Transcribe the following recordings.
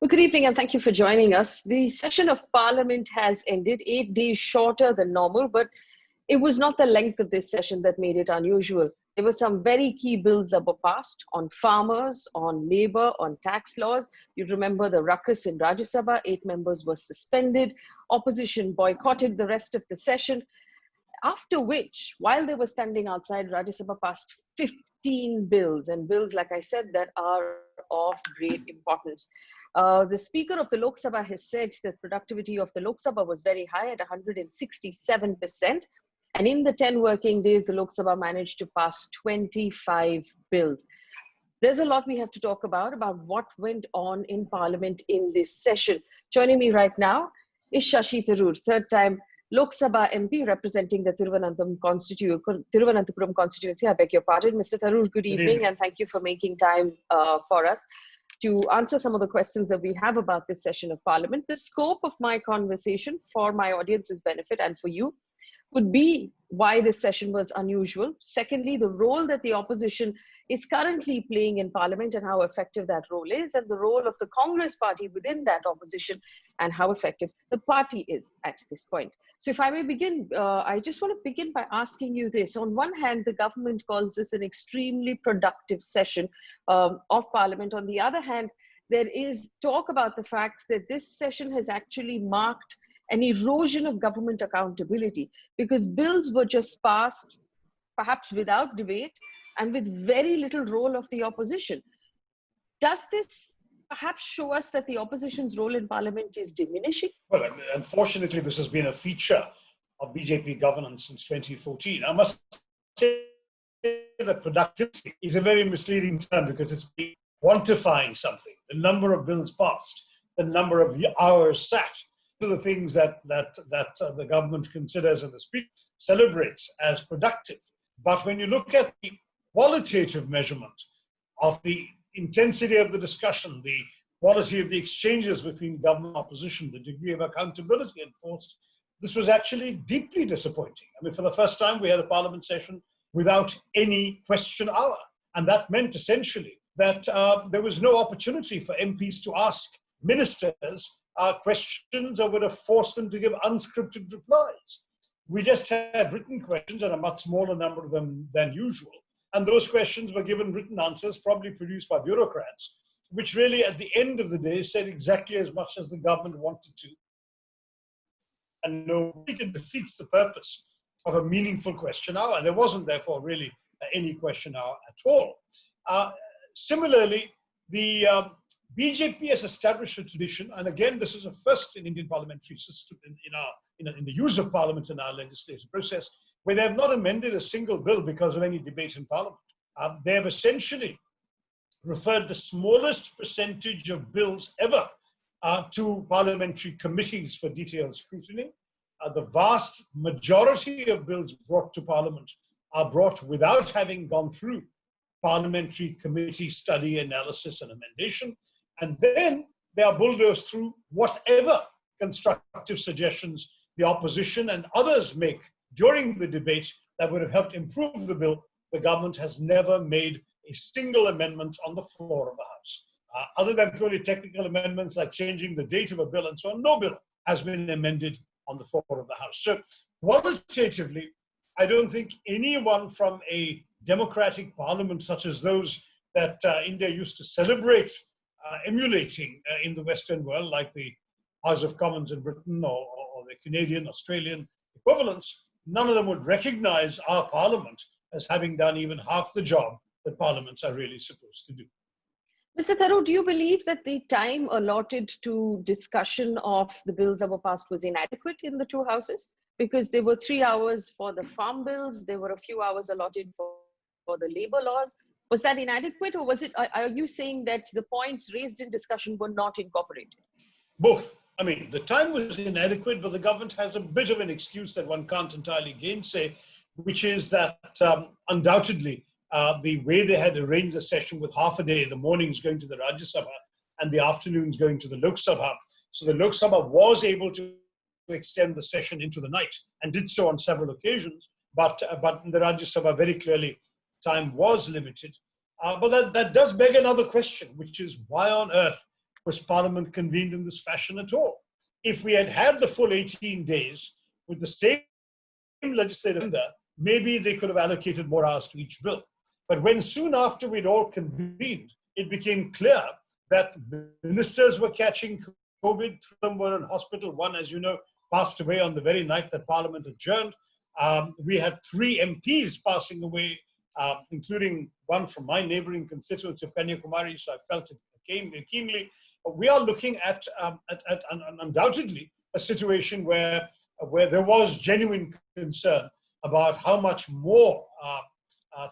Well, good evening and thank you for joining us. The session of Parliament has ended 8 days shorter than normal, but it was not the length of this session that made it unusual. There were some very key bills that were passed on farmers, on labor, on tax laws. You remember the ruckus in Rajya Sabha, 8 members were suspended. Opposition boycotted the rest of the session. After which, while they were standing outside, Rajya Sabha passed 15 bills, and bills, like I said, that are of great importance. The Speaker of the Lok Sabha has said that productivity of the Lok Sabha was very high at 167%. And in the 10 working days, the Lok Sabha managed to pass 25 bills. There's a lot we have to talk about what went on in Parliament in this session. Joining me right now is Shashi Tharoor, third time Lok Sabha MP representing the Thiruvananthapuram constituency. I beg your pardon. Mr. Tharoor, good evening, and thank you for making time for us to answer some of the questions that we have about this session of Parliament. The scope of my conversation, for my audience's benefit and for you, would be why this session was unusual. Secondly, the role that the opposition is currently playing in Parliament and how effective that role is, and the role of the Congress party within that opposition and how effective the party is at this point. So if I may begin, I just want to begin by asking you this. On one hand, the government calls this an extremely productive session of Parliament. On the other hand, there is talk about the fact that this session has actually marked an erosion of government accountability because bills were just passed, perhaps without debate and with very little role of the opposition. Does this perhaps show us that the opposition's role in Parliament is diminishing? Well, unfortunately, this has been a feature of BJP governance since 2014. I must say that productivity is a very misleading term because it's quantifying something. The number of bills passed, the number of hours sat, are the things that the government considers and the Speaker celebrates as productive. But when you look at the qualitative measurement of the intensity of the discussion, the quality of the exchanges between government and opposition, the degree of accountability enforced, this was actually deeply disappointing. I mean, for the first time, we had a Parliament session without any question hour. And that meant essentially that there was no opportunity for MPs to ask ministers questions or would have forced them to give unscripted replies. We just had written questions and a much smaller number of them than usual. And those questions were given written answers, probably produced by bureaucrats, which really at the end of the day said exactly as much as the government wanted to. And no, it defeats the purpose of a meaningful question hour. There wasn't therefore really any question hour at all. Similarly, the BJP has established a tradition, and again, this is a first in Indian parliamentary system in the use of Parliament in our legislative process, where they have not amended a single bill because of any debate in Parliament. They have essentially referred the smallest percentage of bills ever to parliamentary committees for detailed scrutiny. The vast majority of bills brought to Parliament are brought without having gone through parliamentary committee study, analysis, and amendation. And then they are bulldozed through whatever constructive suggestions the opposition and others make during the debate that would have helped improve the bill. The government has never made a single amendment on the floor of the House. Other than purely technical amendments like changing the date of a bill and so on, no bill has been amended on the floor of the House. So qualitatively, I don't think anyone from a democratic parliament such as those that India used to celebrate emulating in the Western world, like the House of Commons in Britain or the Canadian, Australian equivalents, none of them would recognize our parliament as having done even half the job that parliaments are really supposed to do. Mr. Tharoor, do you believe that the time allotted to discussion of the bills that were passed was inadequate in the two houses? Because there were 3 hours for the farm bills, there were a few hours allotted for the labor laws. Was that inadequate, or was it? Are you saying that the points raised in discussion were not incorporated? Both. I mean, the time was inadequate, but the government has a bit of an excuse that one can't entirely gainsay, which is that undoubtedly the way they had arranged the session with half a day, the mornings going to the Rajya Sabha and the afternoons going to the Lok Sabha. So the Lok Sabha was able to extend the session into the night and did so on several occasions. But in the Rajya Sabha, very clearly, time was limited. But that does beg another question, which is why on earth was Parliament convened in this fashion at all. If we had had the full 18 days with the same legislative agenda, maybe they could have allocated more hours to each bill. But when soon after we'd all convened, it became clear that ministers were catching COVID, 3 of them were in hospital. One, as you know, passed away on the very night that Parliament adjourned. We had 3 MPs passing away, including one from my neighboring constituency of Kanyakumari, so I felt it keenly. We are looking at undoubtedly a situation where there was genuine concern about how much more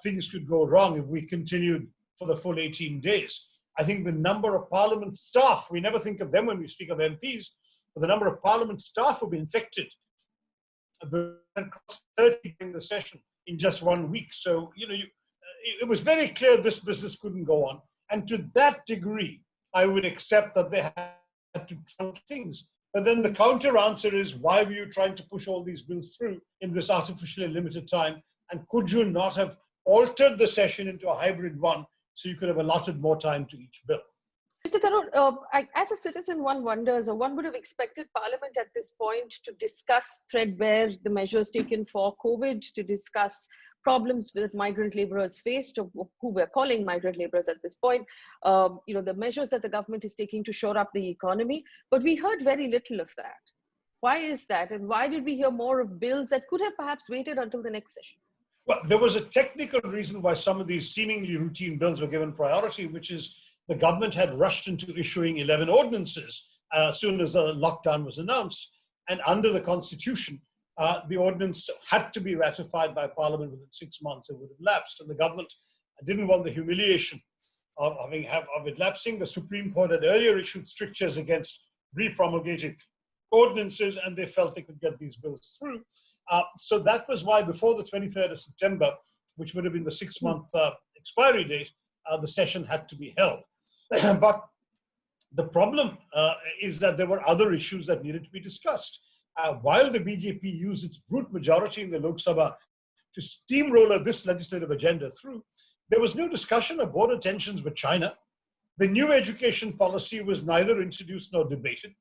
things could go wrong if we continued for the full 18 days. I think the number of Parliament staff, we never think of them when we speak of MPs, but the number of Parliament staff who've been infected across 30 during the session in just 1 week. So, it was very clear this business couldn't go on. And to that degree, I would accept that they had to trump things. But then the counter answer is, why were you trying to push all these bills through in this artificially limited time? And could you not have altered the session into a hybrid one so you could have allotted more time to each bill? Mr. Tharoor, as a citizen, one wonders, or one would have expected Parliament at this point to discuss threadbare the measures taken for COVID, to discuss problems that migrant laborers faced, or who we're calling migrant laborers at this point, the measures that the government is taking to shore up the economy. But we heard very little of that. Why is that? And why did we hear more of bills that could have perhaps waited until the next session? Well, there was a technical reason why some of these seemingly routine bills were given priority, which is the government had rushed into issuing 11 ordinances as soon as the lockdown was announced. And under the Constitution, the ordinance had to be ratified by Parliament within 6 months. It would have lapsed. And the government didn't want the humiliation of it lapsing. The Supreme Court had earlier issued strictures against re-promulgated ordinances, and they felt they could get these bills through. So that was why before the 23rd of September, which would have been the 6-month expiry date, the session had to be held. But the problem is that there were other issues that needed to be discussed. While the BJP used its brute majority in the Lok Sabha to steamroller this legislative agenda through, there was no discussion of border tensions with China. The new education policy was neither introduced nor debated.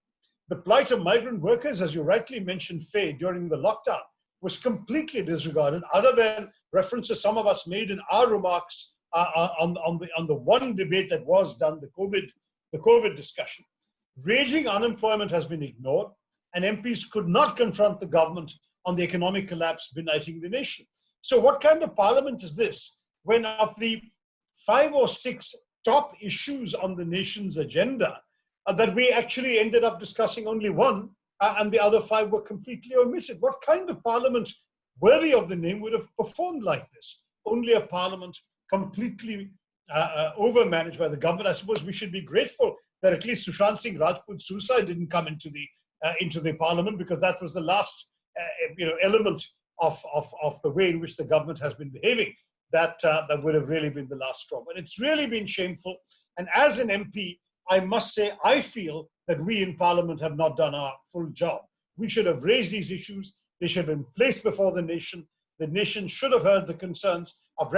The plight of migrant workers, as you rightly mentioned, Faye, during the lockdown, was completely disregarded, other than references some of us made in our remarks on the one debate that was done, the COVID discussion. Raging unemployment has been ignored, and MPs could not confront the government on the economic collapse benighting the nation. So what kind of parliament is this, when of the 5 or 6 top issues on the nation's agenda, that we actually ended up discussing only one, and the other 5 were completely omitted? What kind of parliament worthy of the name would have performed like this? Only a parliament completely overmanaged by the government. I suppose we should be grateful that at least Sushant Singh Rajput's suicide didn't come into the parliament, because that was the last element of the way in which the government has been behaving. That would have really been the last straw. But it's really been shameful. And as an MP, I must say, I feel that we in Parliament have not done our full job. We should have raised these issues. They should have been placed before the nation. The nation should have heard the concerns of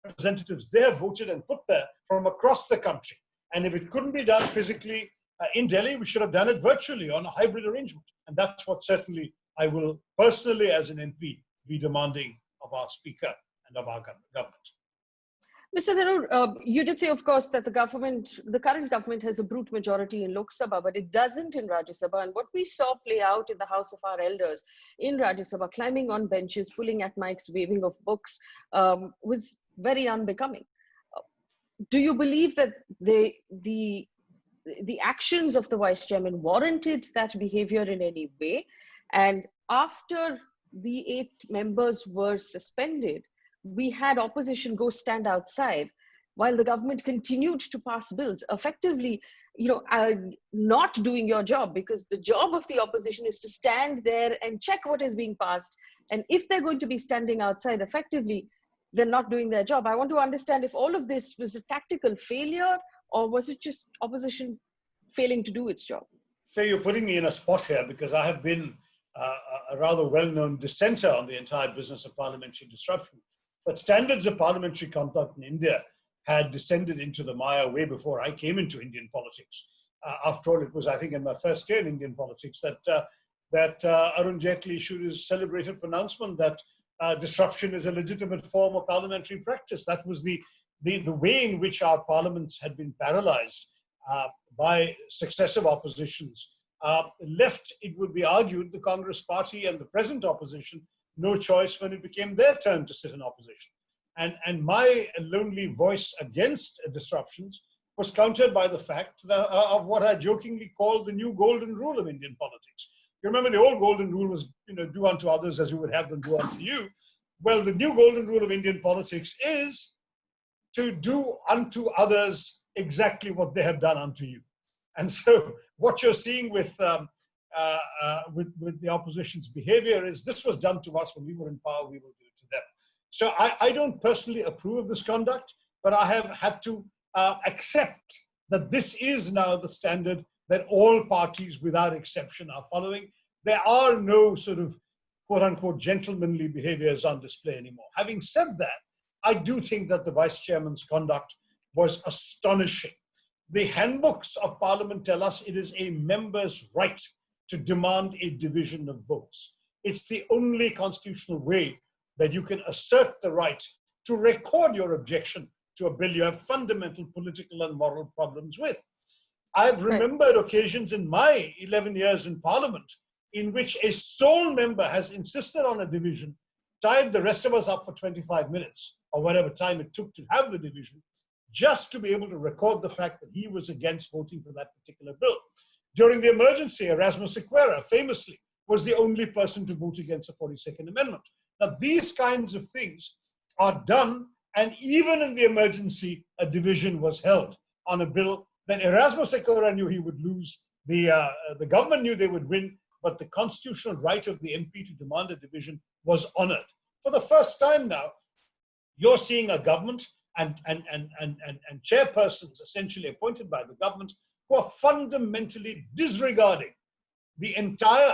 representatives they have voted and put there from across the country. And if it couldn't be done physically in Delhi, we should have done it virtually on a hybrid arrangement. And that's what certainly I will personally, as an MP, be demanding of our Speaker and of our government. Mr. Tharoor, you did say, of course, that the current government has a brute majority in Lok Sabha, but it doesn't in Rajya Sabha. And what we saw play out in the House of our elders in Rajya Sabha, climbing on benches, pulling at mics, waving of books, was very unbecoming. Do you believe that the actions of the Vice Chairman warranted that behavior in any way? And after the 8 members were suspended, we had opposition go stand outside while the government continued to pass bills, effectively, not doing your job, because the job of the opposition is to stand there and check what is being passed. And if they're going to be standing outside effectively, they're not doing their job. I want to understand if all of this was a tactical failure, or was it just opposition failing to do its job? Faye, you're putting me in a spot here, because I have been a rather well-known dissenter on the entire business of parliamentary disruption. But standards of parliamentary conduct in India had descended into the mire way before I came into Indian politics. After all, it was, I think, in my first year in Indian politics that Arun Jaitley issued his celebrated pronouncement that disruption is a legitimate form of parliamentary practice. That was the way in which our parliaments had been paralyzed by successive oppositions. Left, it would be argued, the Congress party and the present opposition no choice when it became their turn to sit in opposition. And my lonely voice against disruptions was countered by the fact that, of what I jokingly call the new golden rule of Indian politics. You remember the old golden rule was, do unto others as you would have them do unto you. Well, the new golden rule of Indian politics is to do unto others exactly what they have done unto you. And so what you're seeing with the opposition's behavior is this was done to us when we were in power, we will do it to them. So I don't personally approve of this conduct, but I have had to accept that this is now the standard that all parties without exception are following. There are no sort of quote unquote gentlemanly behaviors on display anymore. Having said that, I do think that the vice chairman's conduct was astonishing. The handbooks of Parliament tell us it is a member's right to demand a division of votes. It's the only constitutional way that you can assert the right to record your objection to a bill you have fundamental political and moral problems with. I've remembered occasions in my 11 years in Parliament in which a sole member has insisted on a division, tied the rest of us up for 25 minutes or whatever time it took to have the division, just to be able to record the fact that he was against voting for that particular bill. During the emergency, Erasmus Sequeira famously was the only person to vote against the 42nd Amendment. Now, these kinds of things are done, and even in the emergency, a division was held on a bill that Erasmus Sequeira knew he would lose, the government knew they would win, but the constitutional right of the MP to demand a division was honored. For the first time now, you're seeing a government and chairpersons essentially appointed by the government who are fundamentally disregarding the entire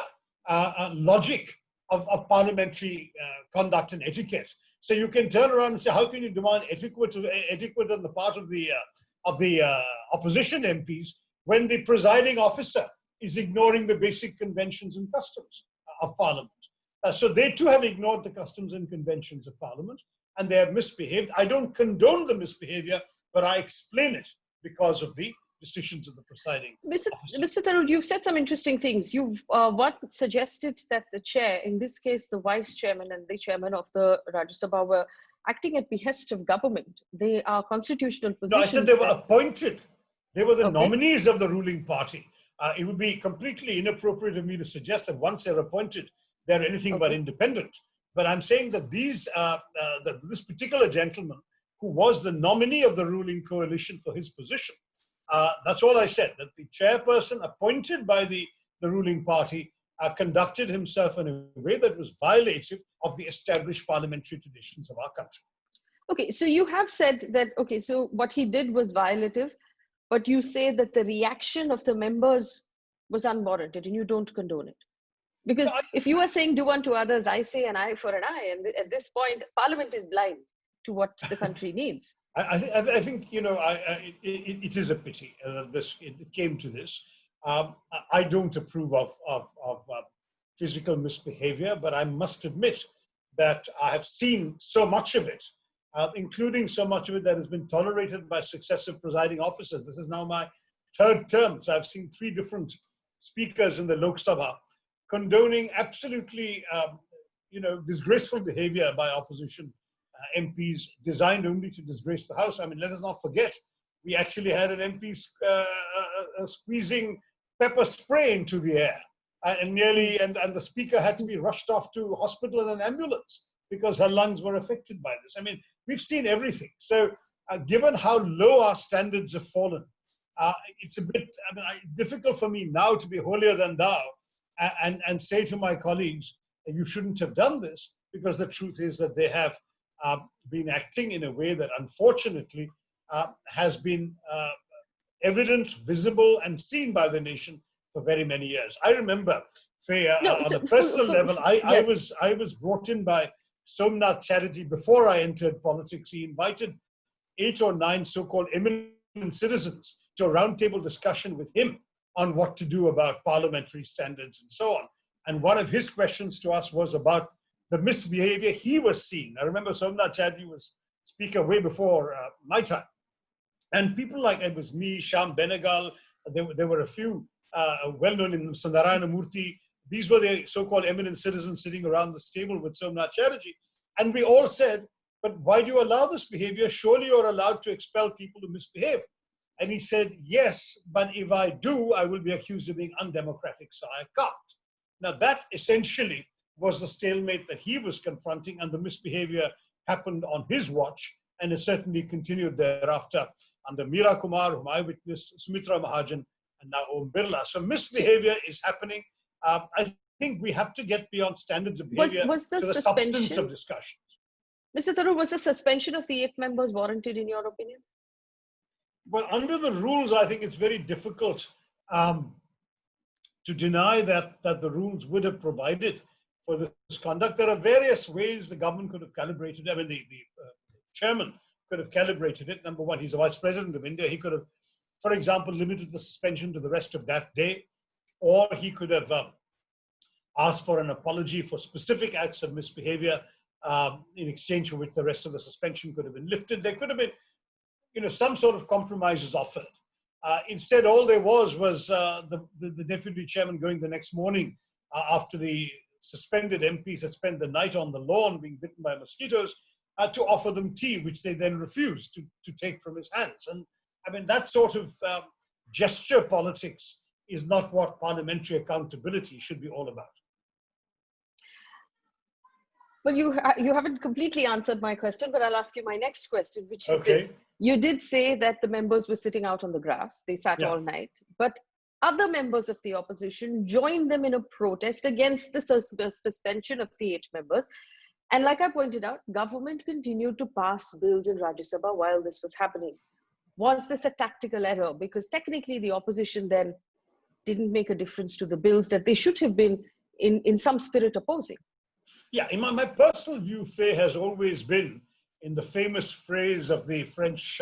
logic of parliamentary conduct and etiquette. So you can turn around and say, how can you demand etiquette on the part of the opposition MPs when the presiding officer is ignoring the basic conventions and customs of Parliament? So they too have ignored the customs and conventions of Parliament, and they have misbehaved. I don't condone the misbehavior, but I explain it because of the decisions of the presiding officer. Mr. Tharoor, you've said some interesting things. You've what suggested that the chair, in this case, the vice chairman and the chairman of the Rajya Sabha, were acting at behest of government. They are constitutional positions. No, I said they were appointed. They were the nominees of the ruling party. It would be completely inappropriate of me to suggest that once they're appointed, they're anything but independent. But I'm saying that this particular gentleman, who was the nominee of the ruling coalition for his position, that's all I said, that the chairperson appointed by the ruling party conducted himself in a way that was violative of the established parliamentary traditions of our country. Okay, so you have said that, okay, so what he did was violative, but you say that the reaction of the members was unwarranted and you don't condone it. Because if you are saying do unto others, I say an eye for an eye. And at this point, Parliament is blind to what the country needs. I think it is a pity that it came to this. I don't approve of physical misbehavior, but I must admit that I have seen so much of it, including so much of it that has been tolerated by successive presiding officers. This is now my third term, so I've seen 3 different speakers in the Lok Sabha condoning absolutely, disgraceful behavior by opposition MPs designed only to disgrace the House. I mean, let us not forget, we actually had an MP squeezing pepper spray into the air, and the speaker had to be rushed off to hospital in an ambulance because her lungs were affected by this. I mean, we've seen everything. So given how low our standards have fallen, it's a bit difficult for me now to be holier than thou and say to my colleagues, you shouldn't have done this, because the truth is that they have been acting in a way that unfortunately has been evident, visible, and seen by the nation for very many years. I remember, Faye, on a personal level, I was brought in by Somnath Chatterjee before I entered politics. He invited 8 or 9 so-called eminent citizens to a roundtable discussion with him on what to do about parliamentary standards and so on. And one of his questions to us was about the misbehavior he was seeing. I remember Somnath Chatterjee was speaker way before my time. And people like, it was me, Shyam Benegal, there were a few well-known in Sundarayana Murthy. These were the so-called eminent citizens sitting around this table with Somnath Chatterjee. And we all said, but why do you allow this behavior? Surely you're allowed to expel people who misbehave. And he said, yes, but if I do, I will be accused of being undemocratic, so I can't. Now that essentially was the stalemate that he was confronting, and the misbehavior happened on his watch, and it certainly continued thereafter under Meera Kumar, whom I witnessed, Sumitra Mahajan, and now Om Birla. So misbehavior is happening. I think we have to get beyond standards of behavior to the substance of discussions. Mr. Tharoor, was the suspension of the 8 members warranted in your opinion? Well, under the rules, I think it's very difficult to deny that the rules would have provided for this conduct. There are various ways the government could have calibrated it. I mean, the chairman could have calibrated it. Number one, he's the vice president of India. He could have, for example, limited the suspension to the rest of that day, or he could have asked for an apology for specific acts of misbehavior in exchange for which the rest of the suspension could have been lifted. There could have been, some sort of compromises offered. Instead, all there was the deputy chairman going the next morning after the suspended MPs had spent the night on the lawn being bitten by mosquitoes to offer them tea, which they then refused to take from his hands. And I mean, that sort of gesture politics is not what parliamentary accountability should be all about. Well, you haven't completely answered my question, but I'll ask you my next question, which is this. You did say that the members were sitting out on the grass. They sat all night. But other members of the opposition joined them in a protest against the suspension of the 8 members. And like I pointed out, government continued to pass bills in Rajya Sabha while this was happening. Was this a tactical error? Because technically the opposition then didn't make a difference to the bills that they should have been in some spirit opposing. Yeah, in my personal view, Faye, has always been, in the famous phrase of the French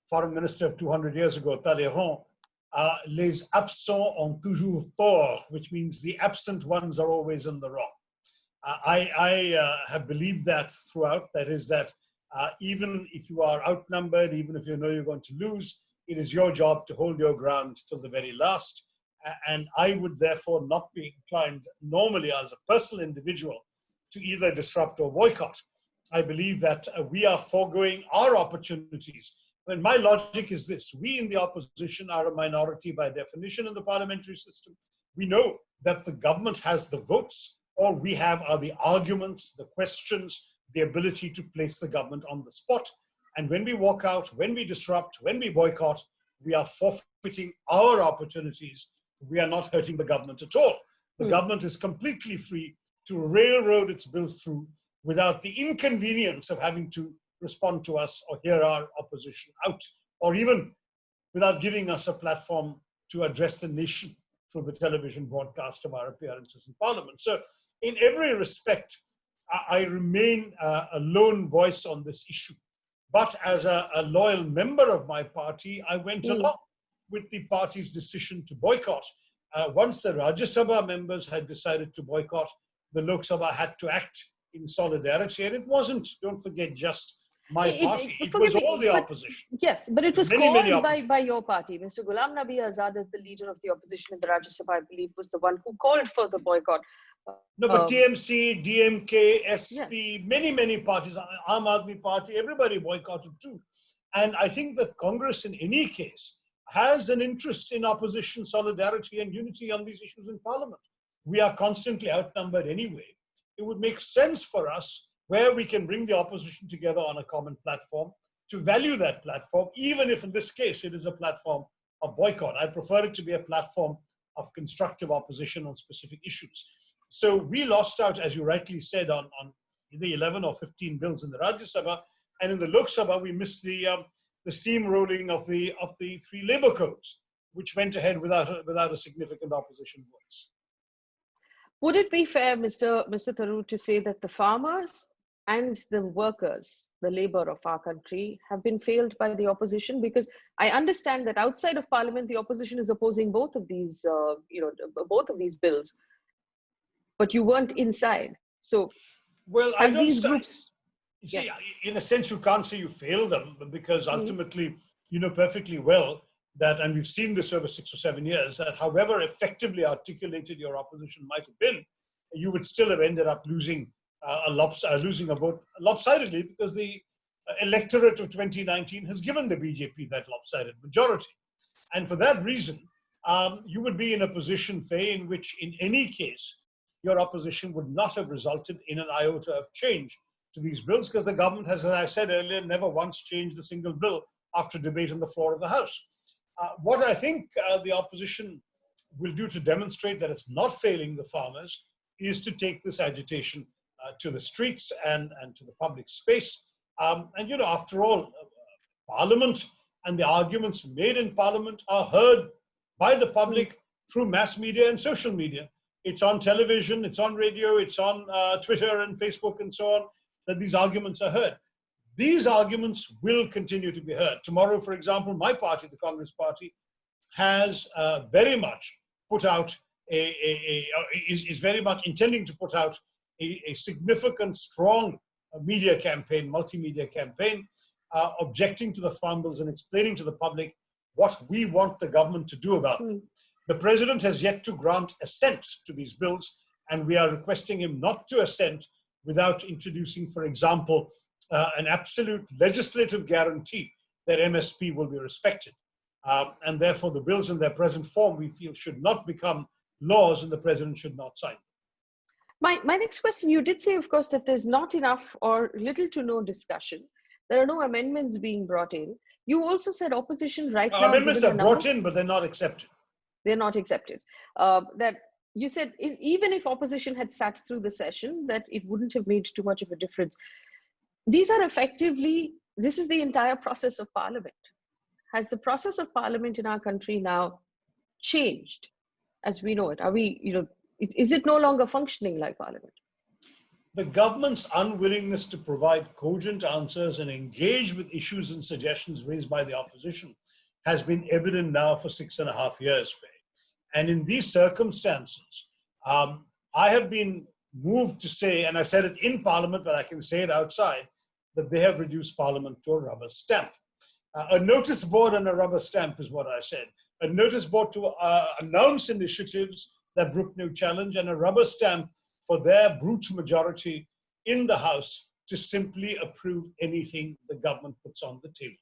foreign minister of 200 years ago, Talleyrand, les absents ont toujours tort, which means the absent ones are always in the wrong. I have believed that throughout. That is that even if you are outnumbered, even if you know you're going to lose, it is your job to hold your ground till the very last. And I would therefore not be inclined normally as a personal individual to either disrupt or boycott. I believe that we are foregoing our opportunities. I mean, my logic is this: we in the opposition are a minority by definition in the parliamentary system. We know that the government has the votes. All we have are the arguments, the questions, the ability to place the government on the spot. And when we walk out, when we disrupt, when we boycott, we are forfeiting our opportunities. We are not hurting the government at all. The government is completely free to railroad its bills through without the inconvenience of having to respond to us or hear our opposition out, or even without giving us a platform to address the nation through the television broadcast of our appearances in Parliament. So in every respect, I remain a lone voice on this issue. But as a loyal member of my party, I went along with the party's decision to boycott. Once the Rajya Sabha members had decided to boycott, the Lok Sabha had to act in solidarity. And it wasn't, don't forget, just my party. It was all the opposition. Yes, but it was called by your party. Mr. Ghulam Nabi Azad, as the leader of the opposition in the Rajya Sabha, I believe, was the one who called for the boycott. No, but TMC, DMK, SP, many parties, Aam Aadmi Party, everybody boycotted too. And I think that Congress, in any case, has an interest in opposition solidarity and unity on these issues in Parliament. We are constantly outnumbered anyway. It would make sense for us, where we can bring the opposition together on a common platform, to value that platform, even if in this case it is a platform of boycott. I prefer it to be a platform of constructive opposition on specific issues. So we lost out, as you rightly said, on the 11 or 15 bills in the Rajya Sabha, and in the Lok Sabha we missed the steamrolling of the 3 labour codes, which went ahead without a significant opposition voice. Would it be fair, Mr. Tharoor, to say that the farmers and the workers, the labor of our country, have been failed by the opposition? Because I understand that outside of Parliament, the opposition is opposing both of these, both of these bills, but you weren't inside. So Well, I have don't. these groups? You see, Yes. in a sense, you can't say you failed them because Mm. ultimately, you know perfectly well that, and we've seen this over 6 or 7 years, that however effectively articulated your opposition might have been, you would still have ended up losing losing a vote lopsidedly because the electorate of 2019 has given the BJP that lopsided majority. And for that reason, you would be in a position, Faye, in which in any case, your opposition would not have resulted in an iota of change to these bills because the government has, as I said earlier, never once changed a single bill after debate on the floor of the House. What I think the opposition will do to demonstrate that it's not failing the farmers is to take this agitation to the streets and to the public space. And, you know, after all, Parliament and the arguments made in Parliament are heard by the public through mass media and social media. It's on television, it's on radio, it's on Twitter and Facebook and so on, that these arguments are heard. These arguments will continue to be heard. Tomorrow, for example, my party, the Congress Party, has very much put out is very much intending to put out a significant, strong media campaign, multimedia campaign, objecting to the farm bills and explaining to the public what we want the government to do about them. The president has yet to grant assent to these bills, and we are requesting him not to assent without introducing, for example, an absolute legislative guarantee that MSP will be respected. And therefore, the bills in their present form, we feel, should not become laws and the president should not sign them. My next question, you did say, of course, that there's not enough or little to no discussion. There are no amendments being brought in. You also said opposition right now. Amendments are brought in, but they're not accepted. They're not accepted. That you said, even if opposition had sat through the session, that it wouldn't have made too much of a difference. These are effectively, this is the entire process of Parliament. Has the process of Parliament in our country now changed as we know it? Are we, is it no longer functioning like Parliament? The government's unwillingness to provide cogent answers and engage with issues and suggestions raised by the opposition has been evident now for 6.5 years, Faye. And in these circumstances, I have been moved to say, and I said it in Parliament, but I can say it outside, that they have reduced Parliament to a rubber stamp. A notice board and a rubber stamp is what I said. A notice board to announce initiatives that brook no challenge, and a rubber stamp for their brute majority in the House to simply approve anything the government puts on the table.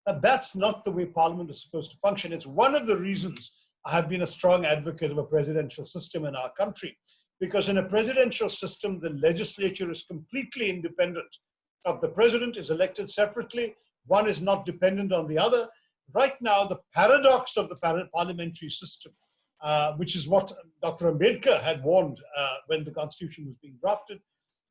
Now, that's not the way Parliament is supposed to function. It's one of the reasons I have been a strong advocate of a presidential system in our country, because in a presidential system, the legislature is completely independent of the president, is elected separately. One is not dependent on the other. Right now, the paradox of the parliamentary system, which is what Dr. Ambedkar had warned when the Constitution was being drafted,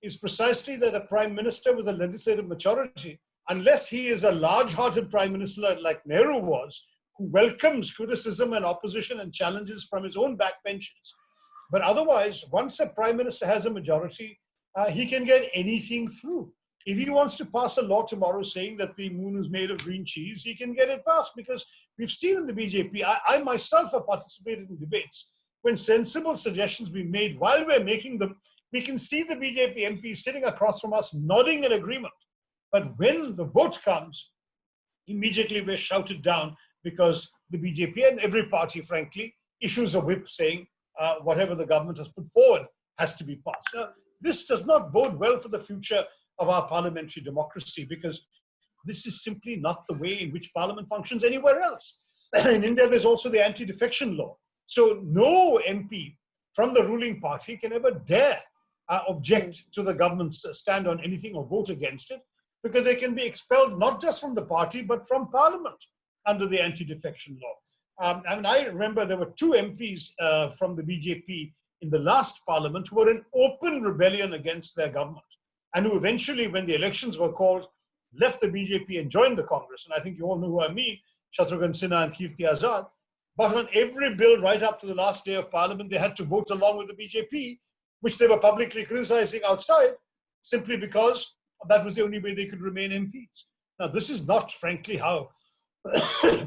is precisely that a prime minister with a legislative majority, unless he is a large-hearted prime minister like Nehru was, who welcomes criticism and opposition and challenges from his own backbenchers. But otherwise, once a prime minister has a majority, he can get anything through. If he wants to pass a law tomorrow saying that the moon is made of green cheese, he can get it passed, because we've seen in the BJP, I myself have participated in debates, when sensible suggestions be made, while we're making them, we can see the BJP MPs sitting across from us nodding in agreement. But when the vote comes, immediately we're shouted down because the BJP and every party, frankly, issues a whip saying whatever the government has put forward has to be passed. Now, this does not bode well for the future of our parliamentary democracy, because this is simply not the way in which Parliament functions anywhere else. In India, there's also the anti-defection law. So no MP from the ruling party can ever dare object to the government's stand on anything or vote against it, because they can be expelled not just from the party, but from Parliament under the anti-defection law. I remember there were 2 MPs from the BJP in the last Parliament who were in open rebellion against their government, and who eventually, when the elections were called, left the BJP and joined the Congress. And I think you all know who I mean, Shatrughan Sinha and Kirti Azad. But on every bill right up to the last day of Parliament, they had to vote along with the BJP, which they were publicly criticizing outside, simply because that was the only way they could remain MPs. Now, this is not, frankly, how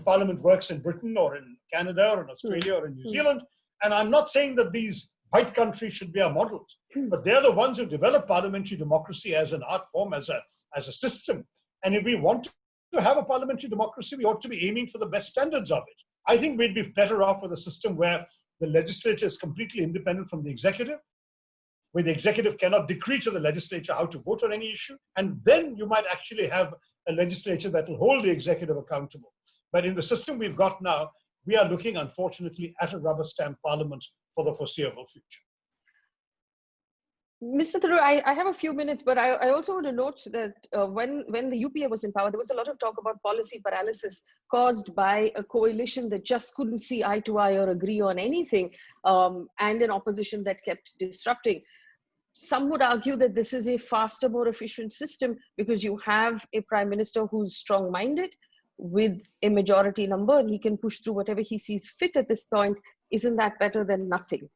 Parliament works in Britain or in Canada or in Australia or in New Zealand. And I'm not saying that these white countries should be our models, but they're the ones who develop parliamentary democracy as an art form, as a system. And if we want to have a parliamentary democracy, we ought to be aiming for the best standards of it. I think we'd be better off with a system where the legislature is completely independent from the executive, where the executive cannot decree to the legislature how to vote on any issue. And then you might actually have a legislature that will hold the executive accountable. But in the system we've got now, we are looking, unfortunately, at a rubber stamp parliament for the foreseeable future. Mr. Tharoor, I have a few minutes, but I also want to note that when the UPA was in power, there was a lot of talk about policy paralysis caused by a coalition that just couldn't see eye to eye or agree on anything, and an opposition that kept disrupting. Some would argue that this is a faster, more efficient system because you have a prime minister who's strong-minded with a majority number and he can push through whatever he sees fit at this point. Isn't that better than nothing?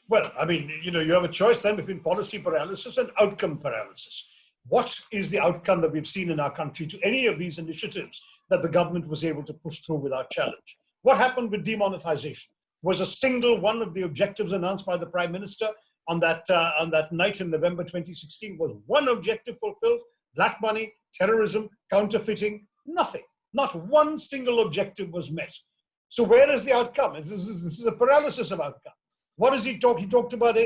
Well, I mean, you have a choice then between policy paralysis and outcome paralysis. What is the outcome that we've seen in our country to any of these initiatives that the government was able to push through without challenge? What happened with demonetization? Was a single one of the objectives announced by the Prime Minister on that night in November 2016, was one objective fulfilled? Black money, terrorism, counterfeiting, nothing. Not one single objective was met. So where is the outcome? This is a paralysis of outcome. What does he talk? He talked about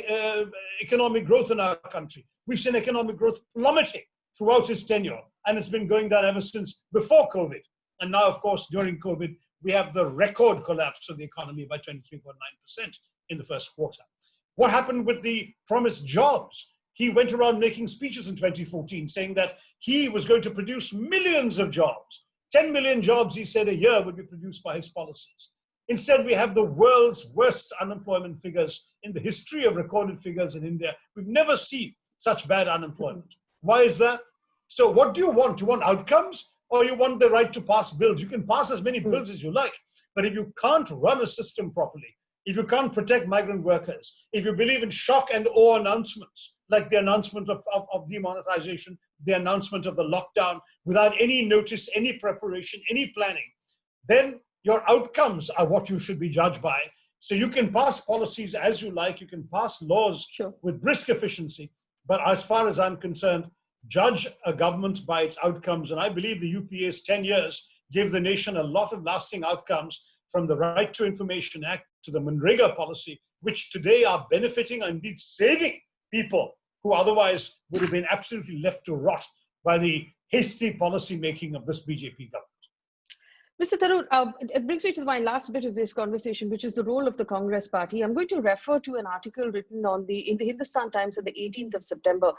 economic growth in our country. We've seen economic growth plummeting throughout his tenure, and it's been going down ever since before COVID. And now, of course, during COVID, we have the record collapse of the economy by 23.9% in the first quarter. What happened with the promised jobs? He went around making speeches in 2014 saying that he was going to produce millions of jobs. 10 million jobs, he said, a year would be produced by his policies. Instead, we have the world's worst unemployment figures in the history of recorded figures in India. We've never seen such bad unemployment. Why is that? So what do you want? Do you want outcomes or you want the right to pass bills? You can pass as many bills as you like, but if you can't run a system properly, if you can't protect migrant workers, if you believe in shock and awe announcements, like the announcement of demonetization, the announcement of the lockdown, without any notice, any preparation, any planning, then your outcomes are what you should be judged by. So you can pass policies as you like, you can pass laws with brisk efficiency, but as far as I'm concerned, judge a government by its outcomes. And I believe the UPA's 10 years gave the nation a lot of lasting outcomes, from the Right to Information Act to the Manrega policy, which today are benefiting and indeed saving people who otherwise would have been absolutely left to rot by the hasty policy making of this BJP government. Mr. Tharoor, it brings me to my last bit of this conversation, which is the role of the Congress party. I'm going to refer to an article written in the Hindustan Times on the 18th of September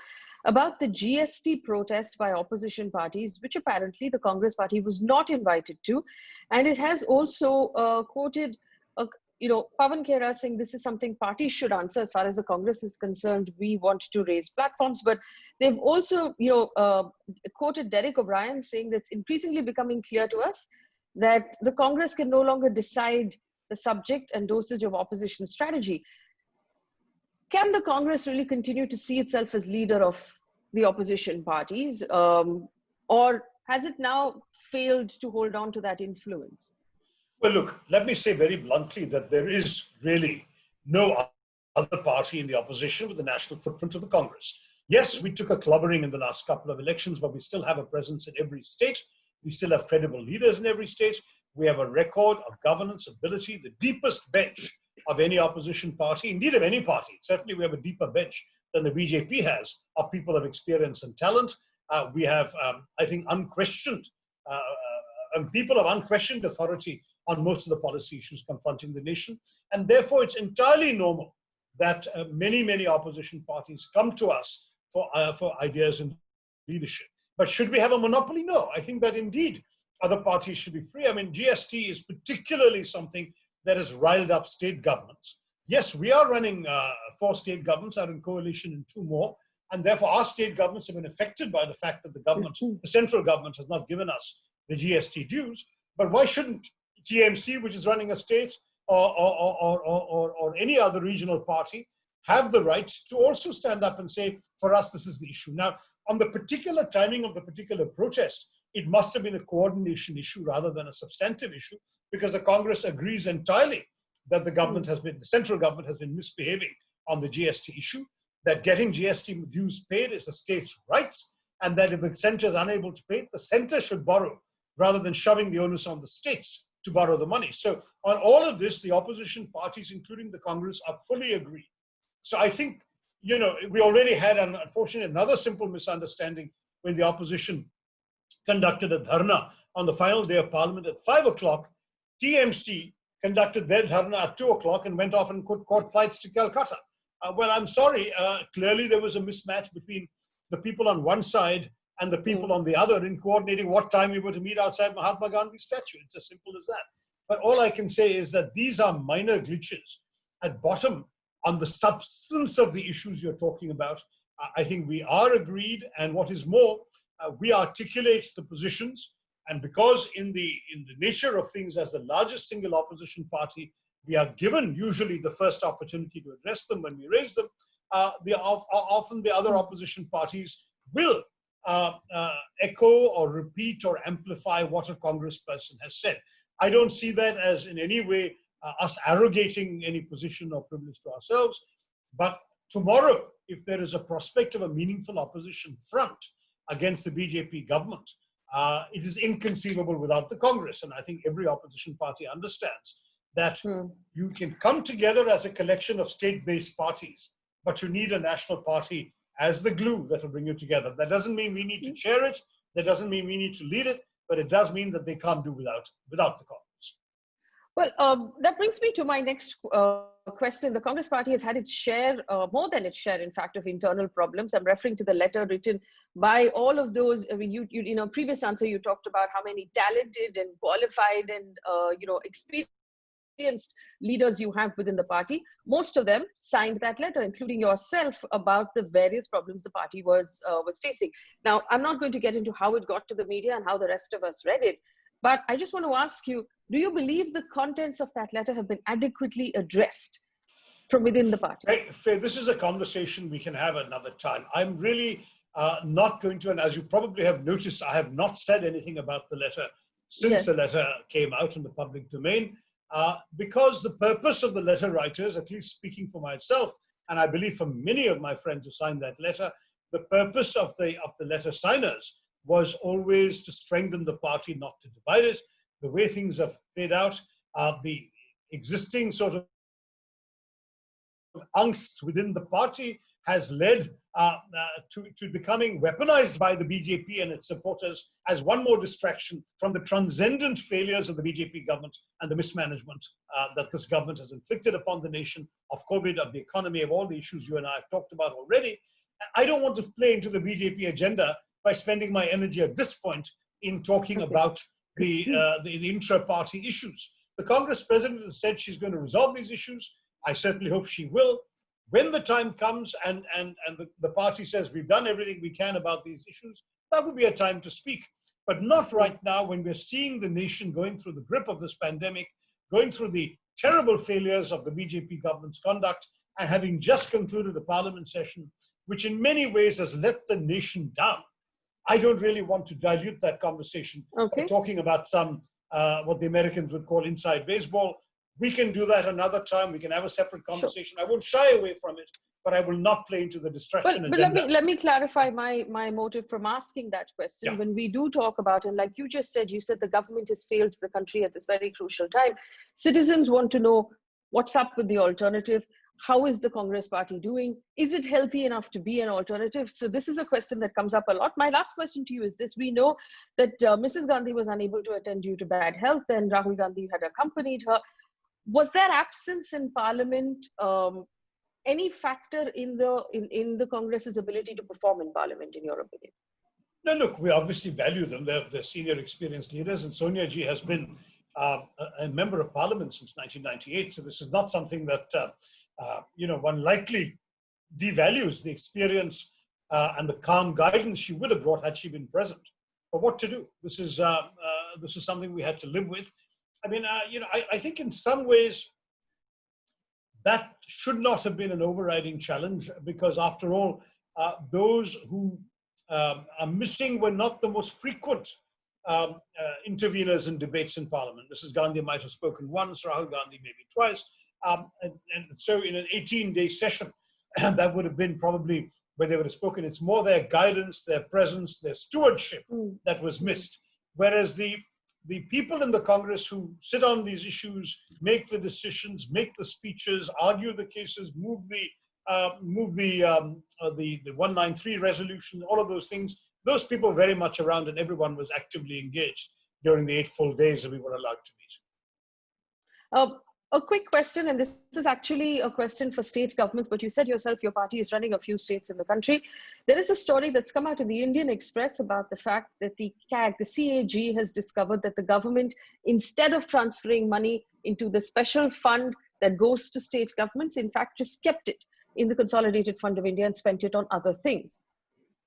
about the GST protest by opposition parties, which apparently the Congress party was not invited to. And it has also quoted Pawan Khera saying this is something parties should answer as far as the Congress is concerned. We want to raise platforms, but they've also quoted Derek O'Brien saying that it's increasingly becoming clear to us that the Congress can no longer decide the subject and dosage of opposition strategy. Can the Congress really continue to see itself as leader of the opposition parties, or has it now failed to hold on to that influence? Well, look, let me say very bluntly that there is really no other party in the opposition with the national footprint of the Congress. Yes, we took a clobbering in the last couple of elections, but we still have a presence in every state. We still have credible leaders in every state. We have a record of governance ability, the deepest bench of any opposition party, indeed of any party. Certainly we have a deeper bench than the BJP has of people of experience and talent. We have, I think, unquestioned, people of unquestioned authority on most of the policy issues confronting the nation. And therefore, it's entirely normal that many opposition parties come to us for ideas and leadership. But should we have a monopoly? No. I think that indeed other parties should be free. I mean, GST is particularly something that has riled up state governments. Yes, we are running 4 state governments, are in coalition in 2 more. And therefore, our state governments have been affected by the fact that the central government has not given us the GST dues. But why shouldn't TMC, which is running a state, or any other regional party, have the right to also stand up and say, for us, this is the issue. Now, on the particular timing of the particular protest, it must have been a coordination issue rather than a substantive issue, because the Congress agrees entirely that the central government has been misbehaving on the GST issue, that getting GST dues paid is the state's rights, and that if the center is unable to pay it, the center should borrow rather than shoving the onus on the states to borrow the money. So on all of this, the opposition parties, including the Congress, are fully agreed. So I think, we already had, unfortunately, another simple misunderstanding when the opposition conducted a dharna on the final day of Parliament at 5 o'clock. TMC conducted their dharna at 2 o'clock and went off and caught flights to Calcutta. Well, I'm sorry, clearly there was a mismatch between the people on one side and the people on the other in coordinating what time we were to meet outside Mahatma Gandhi's statue. It's as simple as that. But all I can say is that these are minor glitches. At bottom, on the substance of the issues you're talking about, I think we are agreed. And what is more, we articulate the positions. And because in the nature of things, as the largest single opposition party, we are given usually the first opportunity to address them when we raise them. Often the other opposition parties will echo or repeat or amplify what a congressperson has said. I don't see that as in any way us arrogating any position or privilege to ourselves. But tomorrow, if there is a prospect of a meaningful opposition front against the BJP government, it is inconceivable without the Congress. And I think every opposition party understands that you can come together as a collection of state-based parties, but you need a national party as the glue that will bring you together. That doesn't mean we need to chair it. That doesn't mean we need to lead it, but it does mean that they can't do without the Congress. Well, that brings me to my next question. The Congress party has had its share, more than its share, in fact, of internal problems. I'm referring to the letter written by all of those. I mean, you in a previous answer, you talked about how many talented and qualified and, experienced leaders you have within the party. Most of them signed that letter, including yourself, about the various problems the party was facing. Now, I'm not going to get into how it got to the media and how the rest of us read it, but I just want to ask you, do you believe the contents of that letter have been adequately addressed from within the party? Faye, this is a conversation we can have another time. I'm really not going to, and as you probably have noticed, I have not said anything about the letter since the letter came out in the public domain, because the purpose of the letter writers, at least speaking for myself, and I believe for many of my friends who signed that letter, the purpose of the letter signers was always to strengthen the party, not to divide it. The way things have played out, the existing sort of angst within the party has led to becoming weaponized by the BJP and its supporters as one more distraction from the transcendent failures of the BJP government and the mismanagement that this government has inflicted upon the nation, of COVID, of the economy, of all the issues you and I have talked about already. I don't want to play into the BJP agenda by spending my energy at this point in talking about the intra-party issues. The Congress president has said she's going to resolve these issues. I certainly hope she will. When the time comes and the party says we've done everything we can about these issues, that would be a time to speak. But not right now, when we're seeing the nation going through the grip of this pandemic, going through the terrible failures of the BJP government's conduct, and having just concluded a parliament session, which in many ways has let the nation down. I don't really want to dilute that conversation by talking about some, what the Americans would call inside baseball. We can do that another time. We can have a separate conversation. I won't shy away from it, but I will not play into the distraction agenda. But let me clarify my motive from asking that question. When we do talk about, and like you just said, you said the government has failed the country at this very crucial time. Citizens want to know what's up with the alternative. How is the Congress party doing? Is it healthy enough to be an alternative? So this is a question that comes up a lot. My last question to you is this. We know that Mrs. Gandhi was unable to attend due to bad health, and Rahul Gandhi had accompanied her. Was their absence in Parliament any factor in the Congress's ability to perform in Parliament, in your opinion? No, look, we obviously value them. They're senior experienced leaders, and Sonia ji has been a member of Parliament since 1998. So this is not something that, one likely devalues the experience and the calm guidance she would have brought had she been present. But what to do? This is something we had to live with. I mean, I think in some ways, that should not have been an overriding challenge, because after all, those who are missing were not the most frequent interveners in debates in Parliament. Mrs. Gandhi might have spoken once, Rahul Gandhi maybe twice. And so in an 18-day session, that would have been probably where they would have spoken. It's more their guidance, their presence, their stewardship that was missed. Whereas the people in the Congress who sit on these issues, make the decisions, make the speeches, argue the cases, move the 193 resolution, all of those things, those people very much around, and everyone was actively engaged during the 8 full days that we were allowed to meet. A quick question, and this is actually a question for state governments, but you said yourself your party is running a few states in the country. There is a story that's come out in the Indian Express about the fact that the CAG has discovered that the government, instead of transferring money into the special fund that goes to state governments, in fact, just kept it in the Consolidated Fund of India and spent it on other things.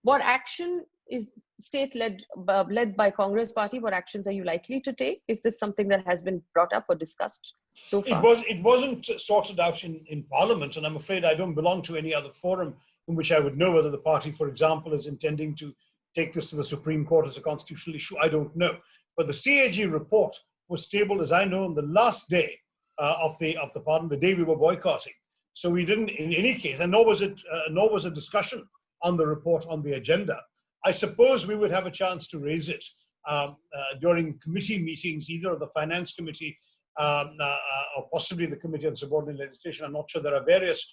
What action is state-led by Congress party? What actions are you likely to take? Is this something that has been brought up or discussed so far? It wasn't sorted out in Parliament, and I'm afraid I don't belong to any other forum in which I would know whether the party, for example, is intending to take this to the Supreme Court as a constitutional issue. I don't know. But the CAG report was tabled, as I know, on the last day of the Parliament, the day we were boycotting. So we didn't, in any case, and nor was a discussion on the report on the agenda. I suppose we would have a chance to raise it during committee meetings, either of the Finance Committee or possibly the Committee on Subordinate Legislation. I'm not sure. There are various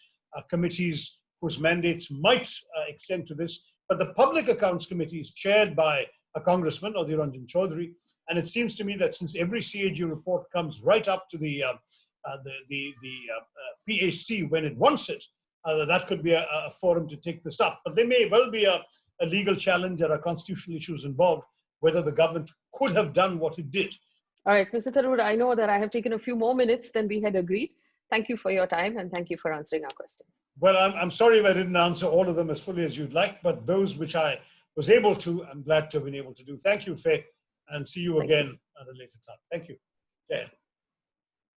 committees whose mandates might extend to this, but the Public Accounts Committee is chaired by a congressman, or the Ranjan Chaudhary, and it seems to me that since every CAG report comes right up to the PAC when it wants it, that could be a forum to take this up. But there may well be a legal challenge. There are constitutional issues involved, whether the government could have done what it did. All right, Mr. Tharoor, I know that I have taken a few more minutes than we had agreed. Thank you for your time, and thank you for answering our questions. Well, I'm sorry if I didn't answer all of them as fully as you'd like, but those which I was able to, I'm glad to have been able to do. Thank you, Faye, and see you again at a later time. Thank you. Yeah.